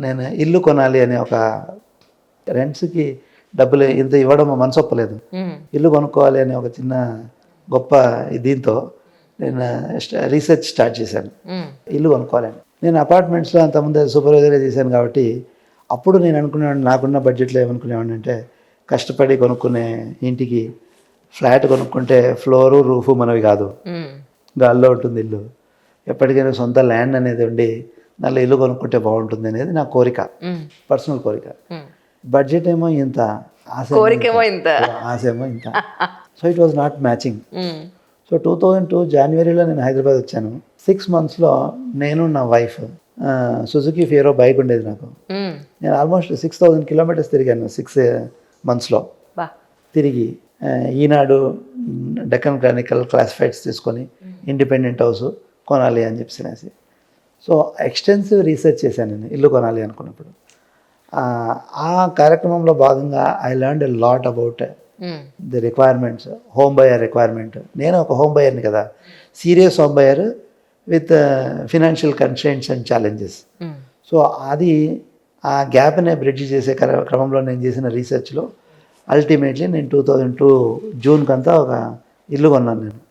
నేను ఇల్లు కొనాలి అనే ఒక రెంట్స్కి డబ్బులు ఇంత ఇవ్వడం మనసు ఒప్పలేదు. ఇల్లు కొనుక్కోవాలి అనే ఒక చిన్న గొప్ప దీంతో నేను రీసెర్చ్ స్టార్ట్ చేశాను. ఇల్లు కొనుక్కోవాలని. నేను అపార్ట్మెంట్స్లో అంతకుముందు సూపర్వైజర్గా చేశాను కాబట్టి అప్పుడు నేను అనుకునేవాడిని, నాకున్న బడ్జెట్లో ఏమనుకునేవాడిని అంటే కష్టపడి కొనుక్కునే ఇంటికి ఫ్లాట్ కొనుక్కుంటే ఫ్లోరు రూఫు మనవి కాదు, గాల్లో ఉంటుంది ఇల్లు. ఎప్పటికైనా సొంత ల్యాండ్ అనేది ఉండి దానిలో ఇల్లు కొనుక్కుంటే బాగుంటుంది అనేది నా కోరిక, పర్సనల్ కోరిక. బడ్జెట్ ఏమో ఇంత, ఆశ ఏమో ఇంత. So it was not matching. So 2002 జనవరిలో నేను హైదరాబాద్ వచ్చాను. 6 monthsలో నేను నా వైఫ్ సుజుకి ఫియరో బైక్ ఉండేది నాకు. నేను ఆల్మోస్ట్ 6000 kilometers తిరిగాను 6 monthsలో. తిరిగి ఈనాడు, డెక్కన్ క్రానికల్ క్లాసిఫైడ్స్ తీసుకొని ఇండిపెండెంట్ హౌస్ కొనాలి అని చెప్పేసి. సో ఎక్స్టెన్సివ్ రీసెర్చ్ చేశాను నేను ఇల్లు కొనాలి అనుకున్నప్పుడు. ఆ కార్యక్రమంలో భాగంగా I learned a lot about the requirements, home buyer requirement. నేను ఒక హోమ్ బయర్ని కదా, serious home buyer with financial constraints and challenges. So అది ఆ గ్యాప్ని బ్రిడ్జ్ చేసే క్రమంలో నేను చేసిన రీసెర్చ్లో అల్టిమేట్లీ నేను 2002 జూన్కంతా ఒక ఇల్లు కొన్నాను నేను.